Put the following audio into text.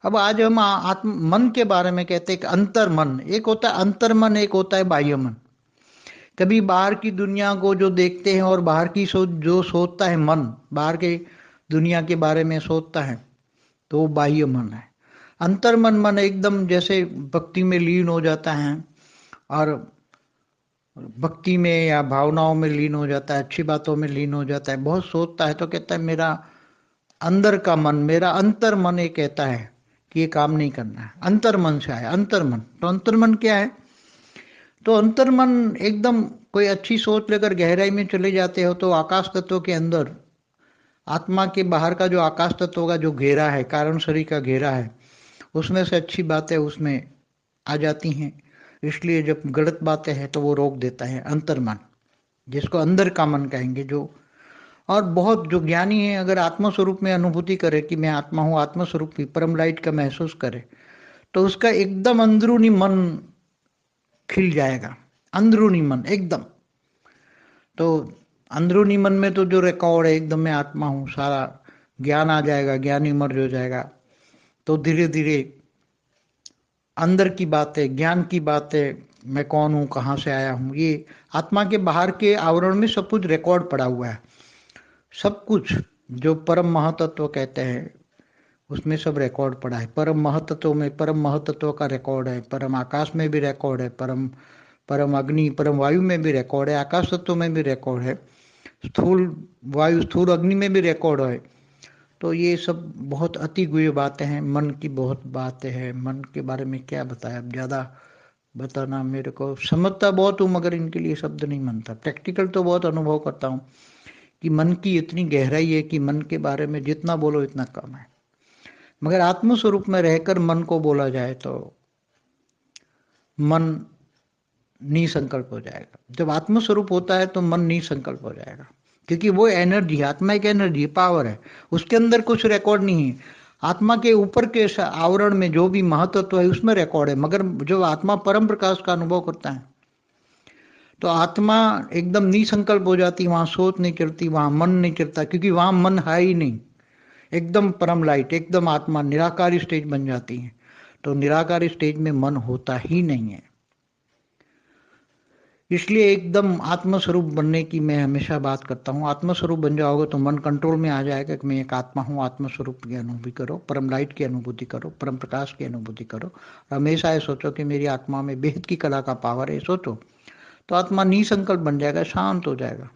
अब आज हम आत्म मन के बारे में कहते हैं कि अंतर मन, एक होता है अंतर मन, एक होता है बाह्य मन। कभी बाहर की दुनिया को जो देखते हैं और बाहर की सोच जो सोचता है मन, बाहर के दुनिया के बारे में सोचता है, तो वो बाह्य मन है। अंतर मन, मन एकदम जैसे भक्ति में लीन हो जाता है और भक्ति में या भावनाओं में लीन हो जाता है, अच्छी बातों में लीन हो जाता है, बहुत सोचता है, तो कहता है मेरा अंदर का मन, मेरा अंतर मन ये कहता है कि ये काम नहीं करना है। अंतर मन से आया अंतर मन। तो अंतर मन क्या है? तो अंतर मन एकदम कोई अच्छी सोच लेकर गहराई में चले जाते हो तो आकाश तत्व के अंदर, आत्मा के बाहर का जो आकाश तत्व का जो घेरा है, कारण शरीर का घेरा है, उसमें से अच्छी बातें उसमें आ जाती हैं। इसलिए जब गलत बातें हैं तो वो रोक देता है अंतर मन, जिसको अंदर का मन कहेंगे। जो और बहुत जो ज्ञानी है, अगर आत्म स्वरूप में अनुभूति करे कि मैं आत्मा हूँ, आत्म स्वरूप की परम लाइट का महसूस करे, तो उसका एकदम अंदरूनी मन खिल जाएगा। अंदरूनी मन एकदम, तो अंदरूनी मन में तो जो रिकॉर्ड है एकदम मैं आत्मा हूँ, सारा ज्ञान आ जाएगा, ज्ञान इमर्ज हो जाएगा। तो धीरे धीरे अंदर की बातें, ज्ञान की बातें, मैं कौन हूँ, कहाँ से आया हूँ, ये आत्मा के बाहर के आवरण में सब कुछ रिकॉर्ड पड़ा हुआ है। सब कुछ जो परम महतत्व कहते हैं उसमें सब रिकॉर्ड पड़ा है। परम महतत्व में परम महतत्व का रिकॉर्ड है, परम आकाश में भी रिकॉर्ड है, परम परम अग्नि परम वायु में भी रिकॉर्ड है, आकाश तत्व में भी रिकॉर्ड है, स्थूल वायु स्थूल अग्नि में भी रिकॉर्ड है। तो ये सब बहुत अति गुह्य बातें हैं, मन की बहुत बातें हैं। मन के बारे में क्या बताया, अब ज़्यादा बताना, मेरे को समझता बहुत हूँ मगर इनके लिए शब्द नहीं बनता। प्रैक्टिकल तो बहुत अनुभव करता हूँ कि मन की इतनी गहराई है कि मन के बारे में जितना बोलो इतना कम है। मगर आत्म स्वरूप में रहकर मन को बोला जाए तो मन निसंकल्प हो जाएगा। जब आत्म स्वरूप होता है तो मन निसंकल्प हो जाएगा, क्योंकि वो एनर्जी है, आत्मा एक एनर्जी पावर है, उसके अंदर कुछ रिकॉर्ड नहीं है। आत्मा के ऊपर के आवरण में जो भी महतत्व है उसमें रिकॉर्ड है, मगर जो आत्मा परम प्रकाश का अनुभव करता है तो आत्मा एकदम निसंकल्प हो जाती है। वहां सोच नहीं चलती, वहां मन नहीं चलता, क्योंकि वहां मन है ही नहीं। एकदम परम लाइट, एकदम आत्मा निराकारी स्टेज बन जाती है। तो निराकारी स्टेज में मन होता ही नहीं है। इसलिए एकदम आत्मस्वरूप बनने की मैं हमेशा बात करता हूँ। आत्मस्वरूप बन जाओगे तो मन कंट्रोल में आ जाएगा कि मैं एक आत्मा हूँ। आत्मस्वरूप की अनुभूति करो, परम लाइट की अनुभूति करो, परम प्रकाश की अनुभूति करो। हमेशा ये सोचो कि मेरी आत्मा में बेहद की कला का पावर है, सोचो, तो आत्मा निसंकल्प बन जाएगा, शांत हो जाएगा।